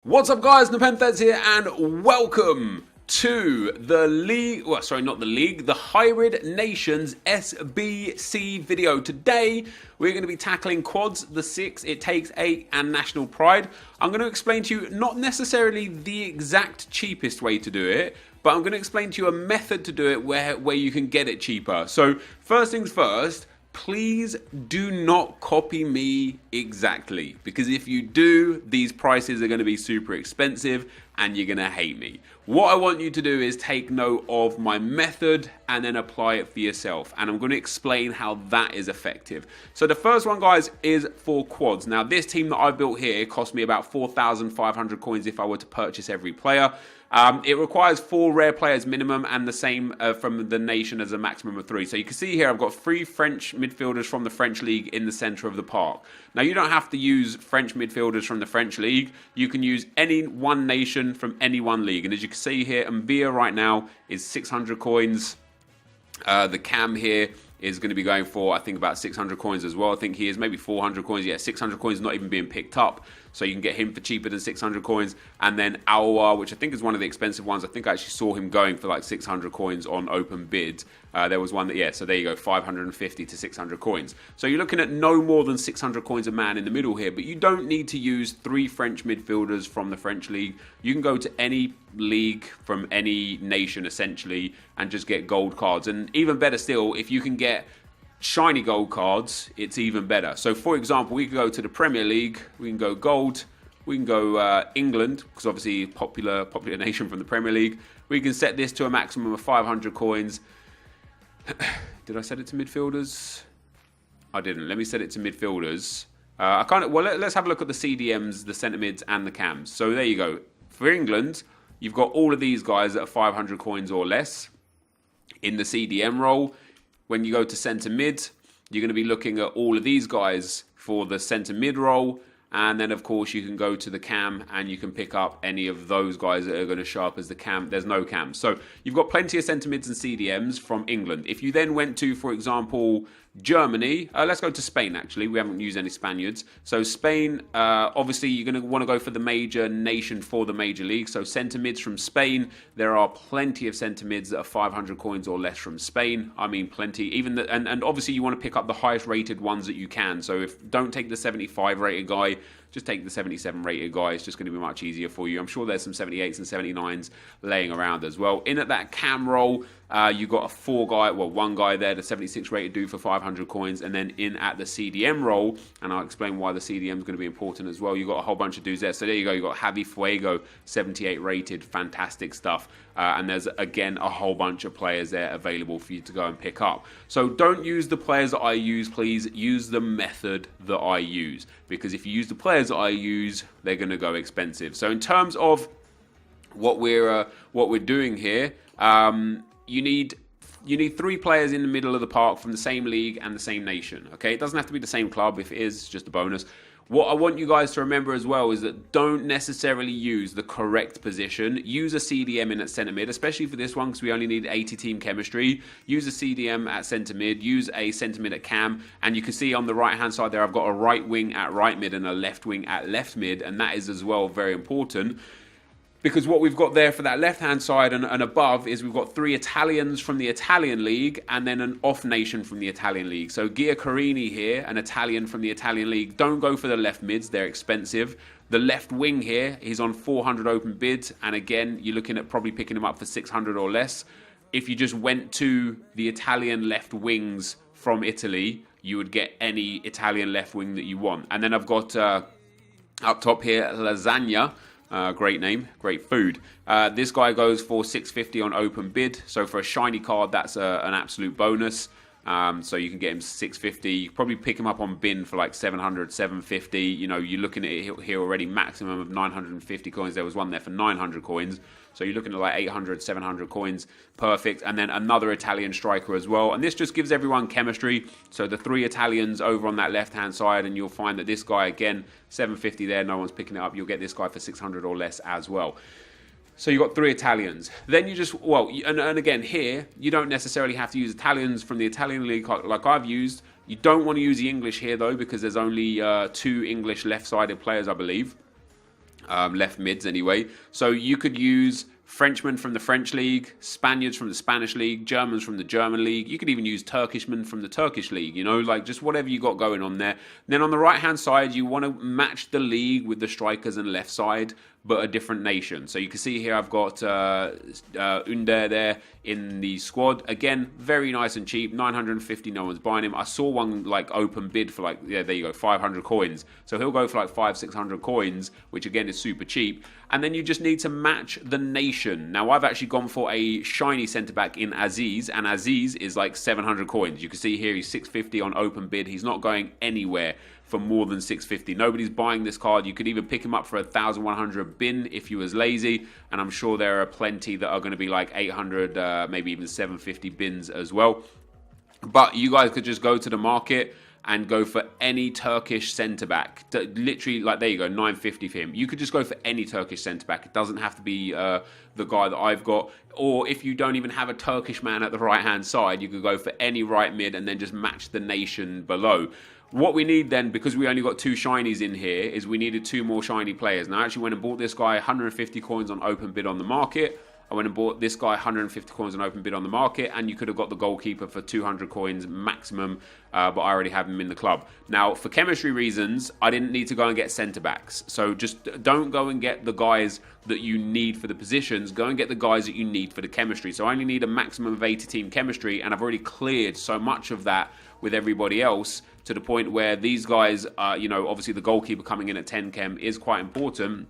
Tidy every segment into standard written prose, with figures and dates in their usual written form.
What's up guys, NepentheZ here and welcome to the league, well sorry not the league, the Hybrid Nations SBC video. Today we're going to be tackling quads, the 6, it takes 8 and national pride. I'm going to explain to you not necessarily the exact cheapest way to do it, but I'm going to explain to you a method to do it where you can get it cheaper. So first things first, please do not copy me exactly, because if you do, these prices are going to be super expensive and you're going to hate me. What I want you to do is take note of my method and then apply it for yourself, and I'm going to explain how that is effective. So the first one, guys, is for quads. Now this team that I built here cost me about 4,500 coins if I were to purchase every player. It requires 4 rare players minimum and the same from the nation as a maximum of 3. So you can see here I've got 3 French midfielders from the French league in the centre of the park. Now you don't have to use French midfielders from the French league. You can use any one nation from any one league. And as you can see here, Mbia right now is 600 coins. The cam here is going to be going for, I think, about 600 coins as well. I think he is maybe 400 coins. Yeah, 600 coins not even being picked up. So you can get him for cheaper than 600 coins. And then Aouar, which I think is one of the expensive ones. I think I actually saw him going for like 600 coins on open bid. There was one that, yeah, so there you go, 550 to 600 coins. So you're looking at no more than 600 coins a man in the middle here. But you don't need to use 3 French midfielders from the French league. You can go to any league from any nation, essentially, and just get gold cards. And even better still, if you can get shiny gold cards, it's even better. So for example, we could go to the Premier League, we can go gold, we can go England, because obviously popular nation from the Premier League. We can set this to a maximum of 500 coins. Did I set it to midfielders? I didn't. Let me set it to midfielders. Let's have a look at the CDMs, the centre mids and the cams. So there you go. For England, you've got all of these guys that are 500 coins or less in the CDM role. When you go to centre mid, you're going to be looking at all of these guys for the centre mid role. And then, of course, you can go to the cam and you can pick up any of those guys that are going to show up as the cam. There's no cam. So you've got plenty of centre mids and CDMs from England. If you then went to, for example, Germany, let's go to Spain, actually. We haven't used any Spaniards. So Spain, obviously, you're going to want to go for the major nation for the major league. So centre mids from Spain, there are plenty of centre mids that are 500 coins or less from Spain. I mean, plenty. And obviously, you want to pick up the highest rated ones that you can. So don't take the 75 rated guy. Just take the 77 rated guy. It's just going to be much easier for you. I'm sure there's some 78s and 79s laying around as well. In at that cam roll, you got one guy there, the 76 rated dude for 500 coins. And then in at the CDM roll, and I'll explain why the CDM is going to be important as well. You got a whole bunch of dudes there. So there you go. You got Javi Fuego, 78 rated, fantastic stuff. And there's again a whole bunch of players there available for you to go and pick up. So don't use the players that I use, please. Use the method that I use, because if you use the players that I use, they're going to go expensive. So in terms of what we're doing here, you need 3 players in the middle of the park from the same league and the same nation. Okay, it doesn't have to be the same club. If it is, it's just a bonus. What I want you guys to remember as well is that don't necessarily use the correct position. Use a CDM in at centre mid, especially for this one, because we only need 80 team chemistry. Use a CDM at centre mid. Use a centre mid at cam. And you can see on the right hand side there, I've got a right wing at right mid and a left wing at left mid. And that is as well very important, because what we've got there for that left-hand side and above is we've got 3 Italians from the Italian league and then an off nation from the Italian league. So Giacorini here, an Italian from the Italian league. Don't go for the left mids. They're expensive. The left wing here, he's on 400 open bids. And again, you're looking at probably picking him up for 600 or less. If you just went to the Italian left wings from Italy, you would get any Italian left wing that you want. And then I've got up top here, Lasagna. Great name, great food. This guy goes for 650 on open bid. So for a shiny card, that's an absolute bonus. So you can get him 650. You can probably pick him up on bin for like 700, 750. You know, you're looking at it here already, maximum of 950 coins. There was one there for 900 coins. So you're looking at like 800, 700 coins. Perfect. And then another Italian striker as well. And this just gives everyone chemistry. So the 3 Italians over on that left-hand side, and you'll find that this guy, again, 750 there. No one's picking it up. You'll get this guy for 600 or less as well. So you've got 3 Italians. Then you just, and again, here, you don't necessarily have to use Italians from the Italian league like I've used. You don't want to use the English here, though, because there's only 2 English left-sided players, I believe. left mids anyway. So you could use Frenchmen from the French league, Spaniards from the Spanish league, Germans from the German league. You could even use Turkishmen from the Turkish league, you know, like just whatever you got going on there. Then on the right hand side, you want to match the league with the strikers and left side, but a different nation. So you can see here I've got Under there in the squad. Again, very nice and cheap, 950, no one's buying him. I saw one like open bid for like, yeah, there you go, 500 coins. So he'll go for like 500-600 coins, which again is super cheap. And then you just need to match the nation. Now I've actually gone for a shiny centre-back in Aziz, and Aziz is like 700 coins. You can see here he's 650 on open bid. He's not going anywhere for more than 650. Nobody's buying this card. You could even pick him up for 1,100 bin if you was lazy, and I'm sure there are plenty that are going to be like 800, maybe even 750 bins as well. But you guys could just go to the market and go for any Turkish centre-back. Literally, like, there you go, 950 for him. You could just go for any Turkish centre-back. It doesn't have to be the guy that I've got. Or if you don't even have a Turkish man at the right-hand side, you could go for any right mid and then just match the nation below. What we need then, because we only got 2 shinies in here, is we needed 2 more shiny players. Now, I actually went and bought this guy 150 coins on open bid on the market. I went and bought this guy 150 coins on open bid on the market, and you could have got the goalkeeper for 200 coins maximum, but I already have him in the club. Now, for chemistry reasons, I didn't need to go and get centre-backs. So just don't go and get the guys that you need for the positions. Go and get the guys that you need for the chemistry. So I only need a maximum of 80 team chemistry, and I've already cleared so much of that with everybody else to the point where these guys, you know, obviously the goalkeeper coming in at 10 chem is quite important.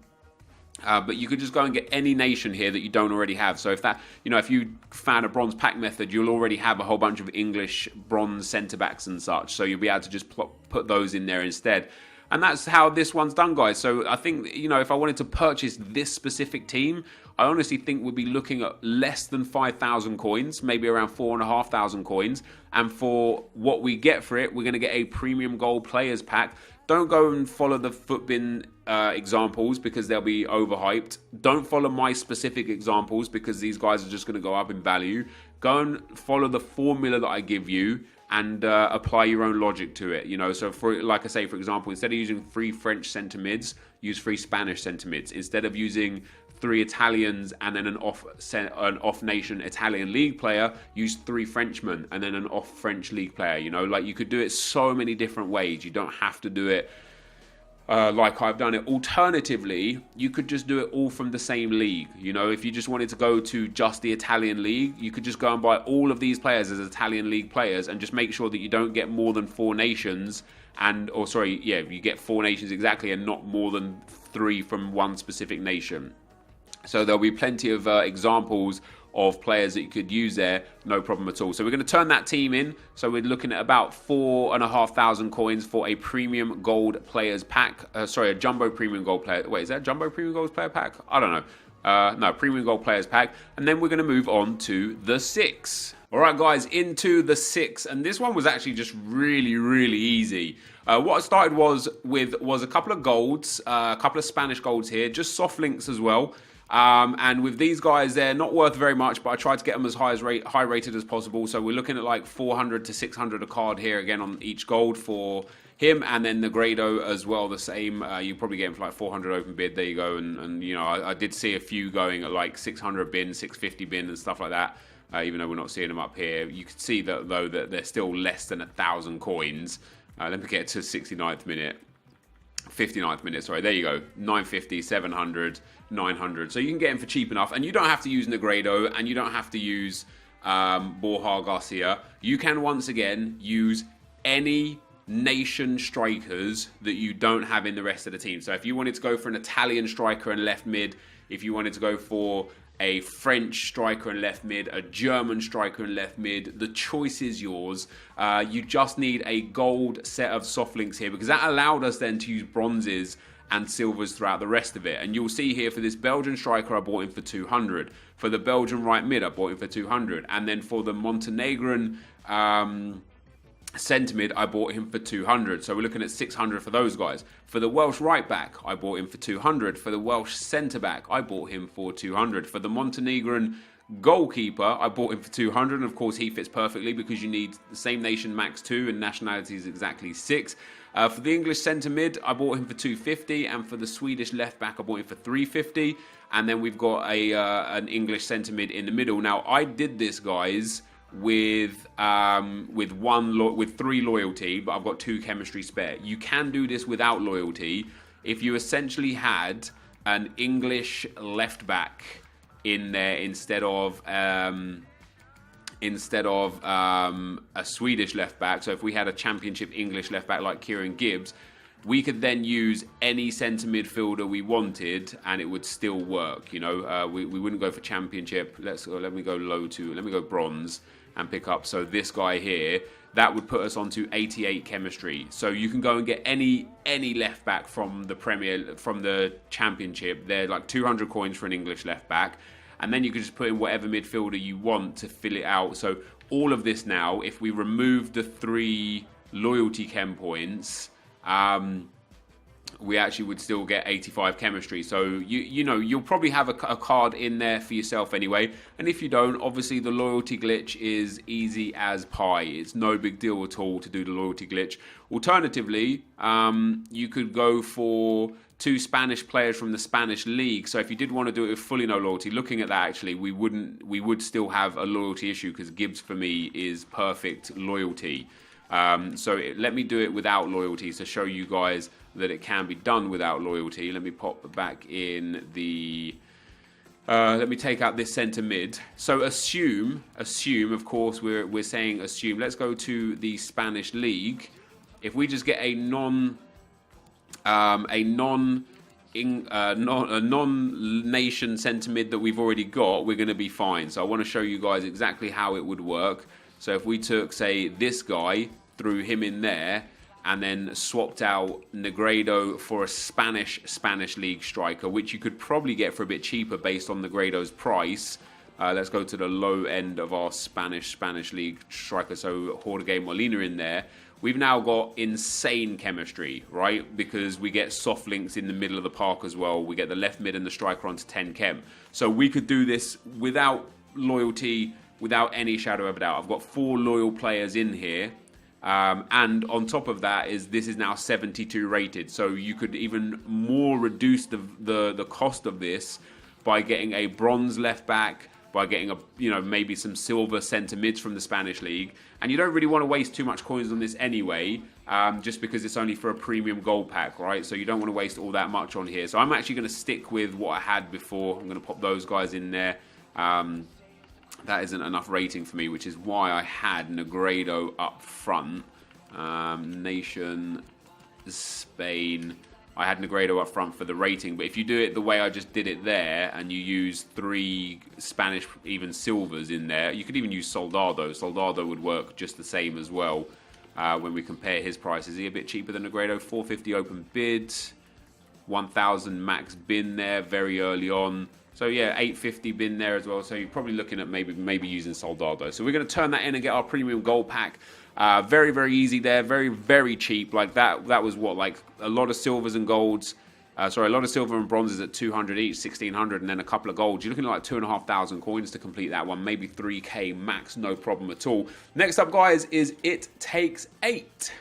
But you could just go and get any nation here that you don't already have. So if that, you know, if you found a bronze pack method, you'll already have a whole bunch of English bronze centre backs and such. So you'll be able to just put those in there instead. And that's how this one's done, guys. So I think, you know, if I wanted to purchase this specific team, I honestly think we'd be looking at less than 5,000 coins, maybe around 4,500 coins. And for what we get for it, we're going to get a premium gold players pack. Don't go and follow the footbin examples because they'll be overhyped. Don't follow my specific examples because these guys are just going to go up in value. Go and follow the formula that I give you and apply your own logic to it. You know, so for, like I say, for example, instead of using 3 French centre mids, use 3 Spanish centre mids. Instead of using 3 Italians and then an off-nation Italian league player, use 3 Frenchmen and then an off-French league player. You know, like you could do it so many different ways. You don't have to do it like I've done it. Alternatively, you could just do it all from the same league. You know, if you just wanted to go to just the Italian league, you could just go and buy all of these players as Italian league players and just make sure that you don't get more than 4 nations you get 4 nations exactly and not more than 3 from one specific nation. So there'll be plenty of examples of players that you could use there, no problem at all. So we're going to turn that team in. So we're looking at about 4,500 coins for a premium gold players pack. A jumbo premium gold player. Wait, is that jumbo premium gold player pack? I don't know. No, premium gold players pack. And then we're going to move on to the 6. All right, guys, into the 6. And this one was actually just really, really easy. What I started was a couple of golds, a couple of Spanish golds here, just soft links as well. And with these guys, they're not worth very much, but I tried to get them as high rated as possible. So we're looking at like 400 to 600 a card here again on each gold for him, and then the Grado as well, the same. You probably get him for like 400 open bid. There you go. And you know, I did see a few going at like 600 bin, 650 bin, and stuff like that. Even though we're not seeing them up here, you can see that though that they're still less than 1,000 coins. Let me get to 59th minute. 59th minute, sorry, there you go, 950, 700, 900. So you can get him for cheap enough, and you don't have to use Negredo, and you don't have to use Borja Garcia. You can, once again, use any nation strikers that you don't have in the rest of the team. So if you wanted to go for an Italian striker and left mid, if you wanted to go for a French striker and left mid, a German striker and left mid, the choice is yours. You just need a gold set of soft links here, because that allowed us then to use bronzes and silvers throughout the rest of it. And you'll see here for this Belgian striker, I bought him for 200. For the Belgian right mid, I bought him for 200. And then for the Montenegrin centre mid, I bought him for 200. So we're looking at 600 for those guys. For the Welsh right back, I bought him for 200. For the Welsh centre back, I bought him for 200. For the Montenegrin Goalkeeper, I bought him for 200, and of course he fits perfectly because you need the same nation max 2 and nationality is exactly 6. For the English centre mid, I bought him for 250, and for the Swedish left back, I bought him for 350. And then we've got an English centre mid in the middle. Now I did this, guys, with 3 loyalty, but I've got 2 chemistry spare. You can do this without loyalty if you essentially had an English left back in there instead of a Swedish left back. So if we had a championship English left back like Kieran Gibbs, we could then use any centre midfielder we wanted and it would still work. You know, we wouldn't go for championship. Let me go bronze and pick up. So this guy here, that would put us onto 88 chemistry. So you can go and get any left back from the championship. They're like 200 coins for an English left back. And then you can just put in whatever midfielder you want to fill it out. So all of this now, if we remove the 3 loyalty chem points, we actually would still get 85 chemistry. So you know, you'll probably have a card in there for yourself anyway. And if you don't, obviously the loyalty glitch is easy as pie. It's no big deal at all to do the loyalty glitch. Alternatively, you could go for 2 Spanish players from the Spanish league. So if you did want to do it with fully no loyalty, looking at that, actually we would still have a loyalty issue because Gibbs for me is perfect loyalty. So let me do it without loyalty to show you guys that it can be done without loyalty. Let me pop back in the let me take out this centre mid. So assume of course we're saying assume. Let's go to the Spanish league. If we just get a non-nation centre mid that we've already got, we're going to be fine. So I want to show you guys exactly how it would work. So if we took, say, this guy, threw him in there, and then swapped out Negredo for a Spanish league striker, which you could probably get for a bit cheaper based on Negredo's price. Let's go to the low end of our Spanish league striker. So Jorge Molina in there. We've now got insane chemistry, right? Because we get soft links in the middle of the park as well. We get the left mid and the striker onto 10 chem. So we could do this without loyalty, without any shadow of a doubt. I've got 4 loyal players in here. And on top of that this is now 72 rated. So you could even more reduce the cost of this by getting a bronze left back, by getting maybe some silver centre mids from the Spanish league. And you don't really want to waste too much coins on this anyway, just because it's only for a premium gold pack, right? So you don't want to waste all that much on here. So I'm actually going to stick with what I had before. I'm going to pop those guys in there. That isn't enough rating for me, which is why I had Negredo up front. Nation, Spain. I had Negredo up front for the rating, but if you do it the way I just did it there, and you use 3 Spanish, even silvers in there, you could even use Soldado. Soldado would work just the same as well. When we compare his price, is he a bit cheaper than Negredo? 450 open bid, 1,000 max bin there very early on. So yeah, 850 bin there as well. So you're probably looking at maybe using Soldado. So we're going to turn that in and get our premium gold pack. Very, very easy there. Very, very cheap. Like that was what, like a lot of silvers and golds. A lot of silver and bronzes at 200 each, 1,600, and then a couple of golds. You're looking at like 2,500 coins to complete that one. Maybe 3k max, no problem at all. Next up, guys, is It Takes 8.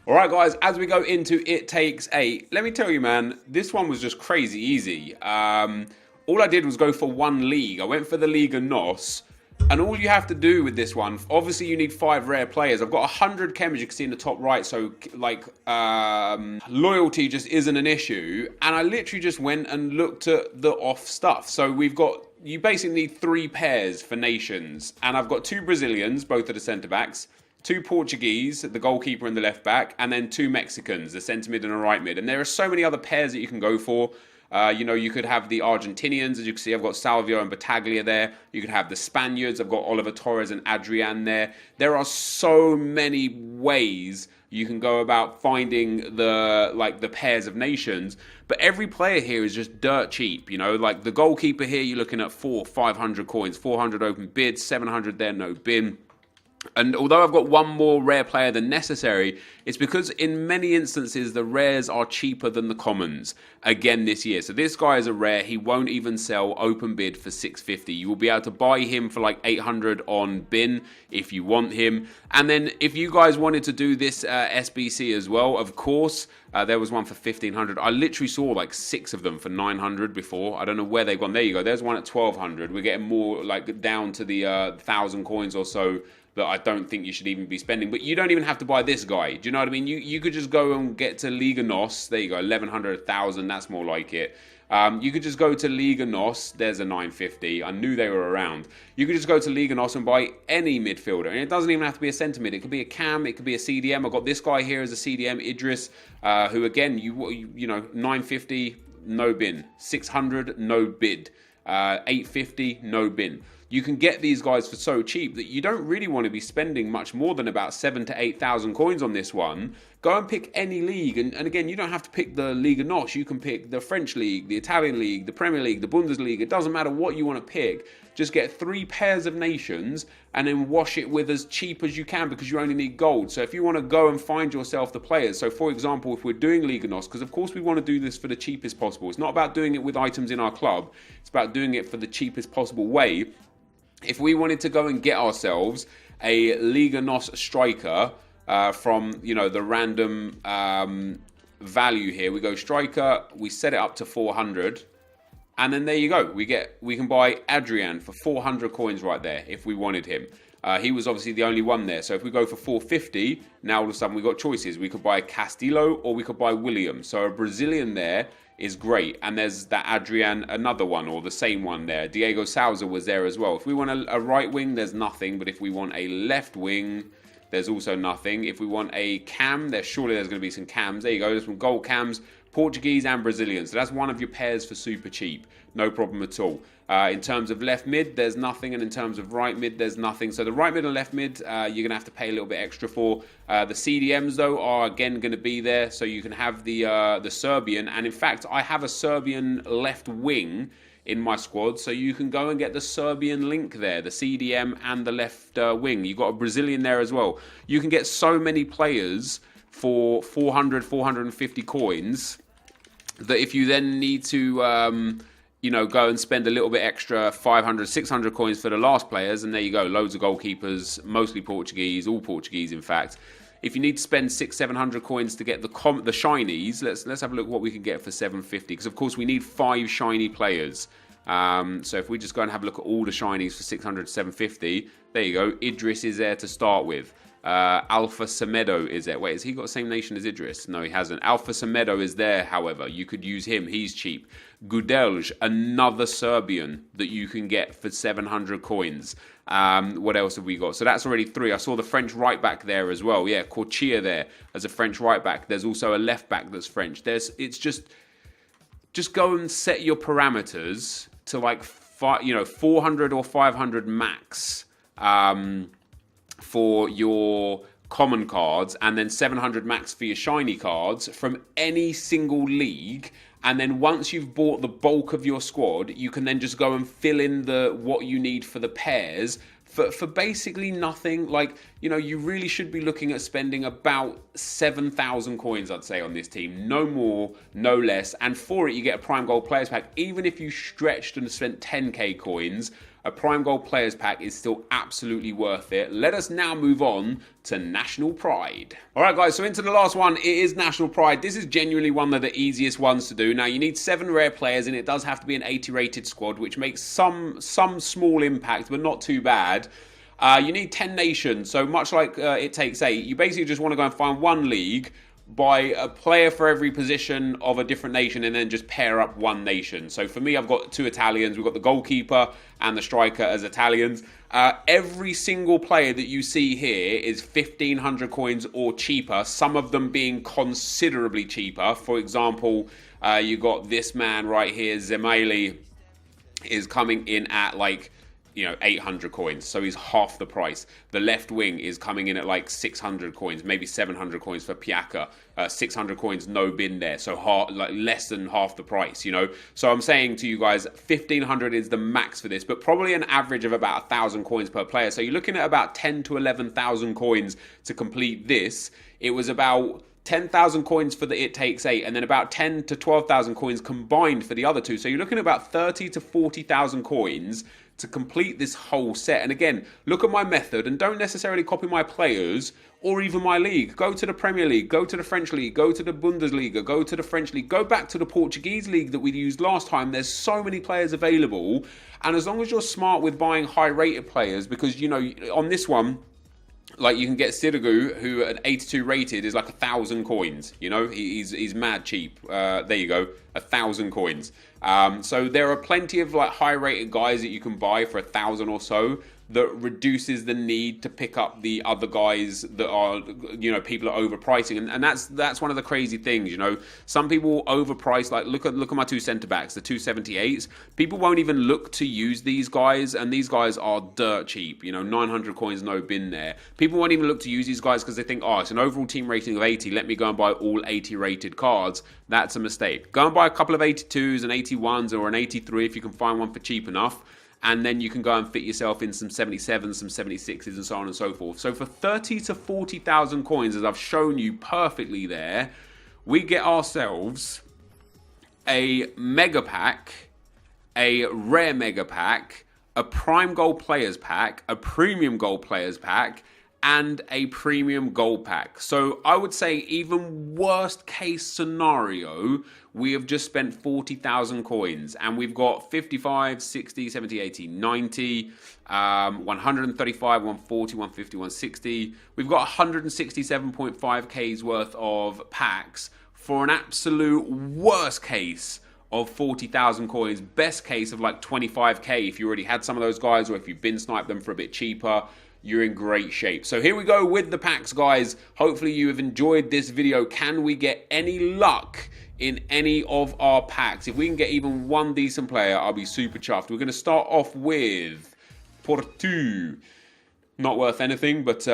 All right, guys, as we go into It Takes 8, let me tell you, man, this one was just crazy easy. All I did was go for 1 league. I went for the Liga NOS. And all you have to do with this one, obviously you need 5 rare players. I've got 100 chem, as you can see in the top right. So like loyalty just isn't an issue. And I literally just went and looked at the off stuff. So you basically need 3 pairs for nations. And I've got 2 Brazilians, both of the centre backs. 2 Portuguese, the goalkeeper and the left back. And then 2 Mexicans, the centre mid and a right mid. And there are so many other pairs that you can go for. You could have the Argentinians, as you can see, I've got Salvio and Battaglia there. You could have the Spaniards, I've got Oliver Torres and Adrian there. There are so many ways you can go about finding the pairs of nations. But every player here is just dirt cheap, like the goalkeeper here, you're looking at 500 coins, 400 open bids, 700 there, no bin. And although I've got 1 more rare player than necessary, It's because in many instances, the rares are cheaper than the commons again this year. So this guy is a rare. He won't even sell open bid for 650. You will be able to buy him for like 800 on bin if you want him. And then if you guys wanted to do this SBC as well, of course, there was one for 1500. I literally saw like 6 of them for 900 before. I don't know where they've gone. There you go. There's one at 1200. We're getting more like down to the 1,000 coins or so that I don't think you should even be spending. But you don't even have to buy this guy. Do you know what I mean? You could just go and get to Liga NOS. There you go. 1100, 1,000. That's more like it. You could just go to Liga NOS. There's a 950. I knew they were around. You could just go to Liga NOS and buy any midfielder. And it doesn't even have to be a centre mid. It could be a cam. It could be a CDM. I've got this guy here as a CDM, Idris, who again, you know, 950, no bin. 600, no bid. 850, no bin. You can get these guys for so cheap that you don't really want to be spending much more than about 7,000 to 8,000 coins on this one. Go and pick any league. And again, you don't have to pick the Liga NOS. You can pick the French League, the Italian League, the Premier League, the Bundesliga. It doesn't matter what you want to pick. Just get 3 pairs of nations and then wash it with as cheap as you can because you only need gold. So if you want to go and find yourself the players. So for example, if we're doing Liga NOS, because of course we want to do this for the cheapest possible. It's not about doing it with items in our club. It's about doing it for the cheapest possible way. If we wanted to go and get ourselves a Liga NOS striker from, you know, the random value here, we go striker, we set it up to 400, and then there you go. We can buy Adrian for 400 coins right there if we wanted him. He was obviously the only one there. So if we go for 450, now all of a sudden we got choices. We could buy Castillo or we could buy William. So a Brazilian there is great. And there's that Adrian, another one, or the same one there. Diego Souza was there as well. If we want a right wing, there's nothing. But if we want a left wing, there's also nothing. If we want a cam, surely there's going to be some cams. There you go. There's some gold cams, Portuguese and Brazilian. So that's one of your pairs for super cheap. No problem at all. In terms of left mid, there's nothing. And in terms of right mid, there's nothing. So the right mid and left mid, you're going to have to pay a little bit extra for. The CDMs, though, are again going to be there. So you can have the Serbian. And in fact, I have a Serbian left wing in my squad. So you can go and get the Serbian link there, the CDM and the left wing. You've got a Brazilian there as well. You can get so many players for 400, 450 coins that if you then need to... you know, go and spend a little bit extra, 500, 600 coins for the last players, and there you go, loads of goalkeepers, mostly Portuguese, all Portuguese, in fact. If you need to spend 600, 700 coins to get the shinies, let's have a look what we can get for 750, because of course we need 5 shiny players. So if we just go and have a look at all the shinies for 600 to 750, there you go, Idris is there to start with. Alpha Semedo is there. Wait, has he got the same nation as Idris? No, he hasn't. Alpha Semedo is there, however. You could use him. He's cheap. Gudelj, another Serbian that you can get for 700 coins. What else have we got? So that's already 3. I saw the French right back there as well. Yeah, Corchia there as a French right back. There's also a left back that's French. It's just go and set your parameters to like 400 or 500 max. For your common cards, and then 700 max for your shiny cards from any single league. And then once you've bought the bulk of your squad, you can then just go and fill in what you need for the pairs for basically nothing. Like, you know, you really should be looking at spending about 7,000 coins, I'd say, on this team. No more, no less. And for it, you get a Prime Gold Players Pack. Even if you stretched and spent 10k coins, a Prime Gold Players Pack is still absolutely worth it. Let us now move on to National Pride. All right, guys, so into the last one. It is National Pride. This is genuinely one of the easiest ones to do. Now, you need 7 rare players, and it does have to be an 80 rated squad, which makes some small impact, but not too bad. You need 10 nations, so much like It Takes 8, you basically just want to go and find one league, buy a player for every position of a different nation, and then just pair up one nation. So for me, I've got 2 Italians. We've got the goalkeeper and the striker as Italians. Every single player that you see here is 1,500 coins or cheaper, some of them being considerably cheaper. For example, you got this man right here, Zemaili, is coming in at like 800 coins, so he's half the price. The left wing is coming in at like 600 coins, maybe 700 coins for Piaka, 600 coins, no bin there, so like less than half the price, So I'm saying to you guys, 1500 is the max for this, but probably an average of about 1,000 coins per player. So you're looking at about 10 to 11,000 coins to complete this. It was about 10,000 coins for the It Takes 8, and then about 10 to 12,000 coins combined for the other two. So you're looking at about 30 to 40,000 coins to complete this whole set. And again, look at my method and don't necessarily copy my players or even my league. Go to the Premier League, go to the French League, go to the Bundesliga, go to the French League, go back to the Portuguese League that we used last time. There's so many players available. And as long as you're smart with buying high-rated players, because, on this one, like you can get Sidigu, who at 82 rated is like 1,000 coins. He's mad cheap. There you go, 1,000 coins. So there are plenty of like high rated guys that you can buy for 1,000 or so. That reduces the need to pick up the other guys that are, people are overpricing, and that's one of the crazy things. Some people overprice. Like look at my two centre backs, the 278s. People won't even look to use these guys, and these guys are dirt cheap. 900 coins, no bin there. People won't even look to use these guys because they think, oh, it's an overall team rating of 80. Let me go and buy all 80 rated cards. That's a mistake. Go and buy a couple of 82s and 81s or an 83 if you can find one for cheap enough. And then you can go and fit yourself in some 77s, some 76s, and so on and so forth. So for 30 to 40,000 coins, as I've shown you perfectly there, we get ourselves a mega pack, a rare mega pack, a prime gold players pack, a premium gold players pack, and a premium gold pack. So I would say even worst case scenario, we have just spent 40,000 coins and we've got 55, 60, 70, 80, 90, 135, 140, 150, 160. We've got 167.5k's worth of packs for an absolute worst case of 40,000 coins, best case of like 25k if you already had some of those guys or if you've bin sniped them for a bit cheaper. You're in great shape. So here we go with the packs, guys. Hopefully you have enjoyed this video. Can we get any luck in any of our packs? If we can get even one decent player, I'll be super chuffed. We're going to start off with Porto. Not worth anything, but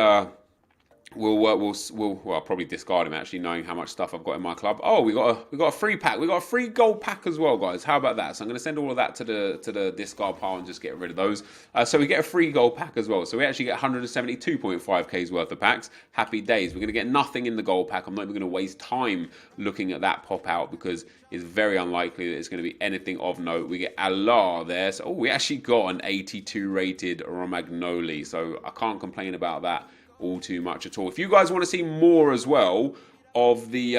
we'll probably discard him actually, knowing how much stuff I've got in my club. Oh, we got a free pack. We got a free gold pack as well, guys. How about that? So I'm going to send all of that to the discard pile and just get rid of those. So we get a free gold pack as well. So we actually get 172.5k's worth of packs. Happy days. We're going to get nothing in the gold pack. I'm not even going to waste time looking at that pop out because it's very unlikely that it's going to be anything of note. We get Allah there. So we actually got an 82 rated Romagnoli. So I can't complain about that all too much at all. If you guys want to see more as well of the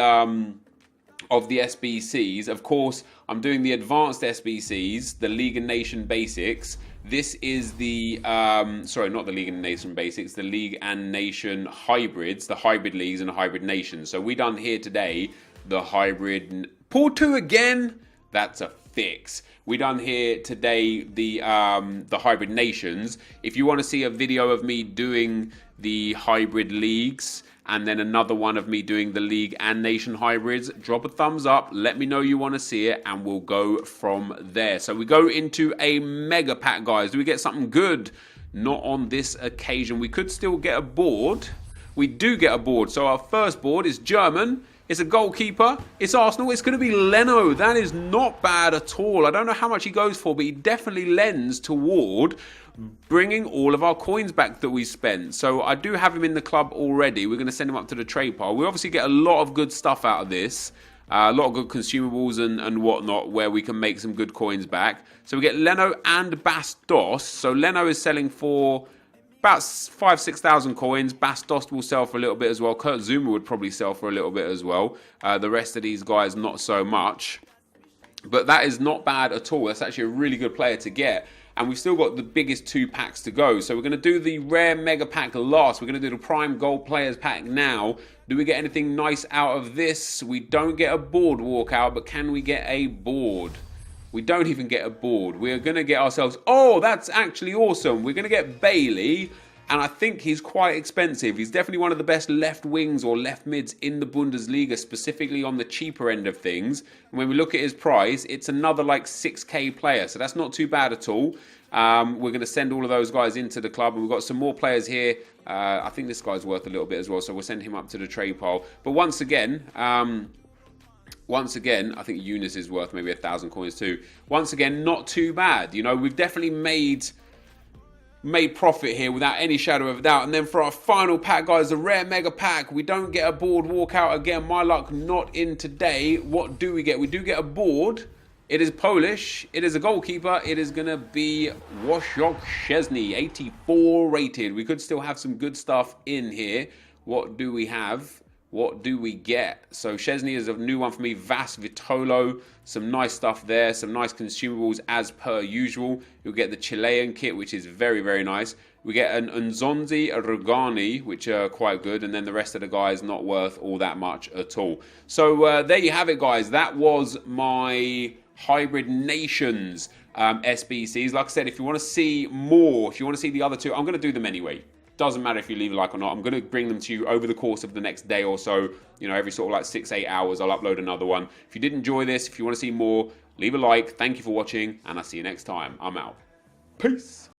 SBCs, of course I'm doing the advanced SBCs, the League and Nation Basics. This is the sorry, not the League and Nation Basics, the League and Nation Hybrids, the hybrid leagues and hybrid nations. So we done here today the hybrid Porto again. That's a fix. We done here today the hybrid nations. If you want to see a video of me doing the hybrid leagues and then another one of me doing the league and nation hybrids, drop a thumbs up, let me know you want to see it, and we'll go from there. So we go into a mega pack, guys. Do we get something good? Not on this occasion. We could still get a board. We do get a board. So our first board is German. It's a goalkeeper. It's Arsenal. It's going to be Leno. That is not bad at all. I don't know how much he goes for, but he definitely lends toward bringing all of our coins back that we spent. So I do have him in the club already. We're going to send him up to the trade pile. We obviously get a lot of good stuff out of this. A lot of good consumables and whatnot where we can make some good coins back. So we get Leno and Bastos. So Leno is selling for about 5,000-6,000 coins. Bastos will sell for a little bit as well. Kurt Zuma would probably sell for a little bit as well. The rest of these guys, not so much. But that is not bad at all. That's actually a really good player to get. And we've still got the biggest 2 packs to go. So we're going to do the rare mega pack last. We're going to do the prime gold players pack now. Do we get anything nice out of this? We don't get a board walkout, but can we get a board? We don't even get a board. We're going to get ourselves... Oh, that's actually awesome. We're going to get Bailey and I think he's quite expensive. He's definitely one of the best left wings or left mids in the Bundesliga, specifically on the cheaper end of things. And when we look at his price, it's another like 6k player, so that's not too bad at all. We're going to send all of those guys into the club, and we've got some more players here. I think this guy's worth a little bit as well, so we'll send him up to the trade pile. But once again, I think Eunice is worth maybe 1,000 coins too. Once again, not too bad. You know, we've definitely made profit here without any shadow of a doubt. And then for our final pack, guys, the rare mega pack, we don't get a board walkout again. My luck not in today. What do we get? We do get a board. It is Polish. It is a goalkeeper. It is going to be Wojciech Szczesny, 84 rated. We could still have some good stuff in here. What do we have? What do we get? So Szczesny is a new one for me. Vas Vitolo, some nice stuff there, some nice consumables as per usual. You'll get the Chilean kit, which is very, very nice. We get an Nzonzi, a Rugani, which are quite good, and then the rest of the guys not worth all that much at all. So there you have it, guys. That was my Hybrid Nations SBCs. Like I said, if you want to see more, if you want to see the other two, I'm going to do them anyway. Doesn't matter if you leave a like or not. I'm going to bring them to you over the course of the next day or so. You know, every sort of like 6-8 hours, I'll upload another one. If you did enjoy this, if you want to see more, leave a like. Thank you for watching, and I'll see you next time. I'm out. Peace.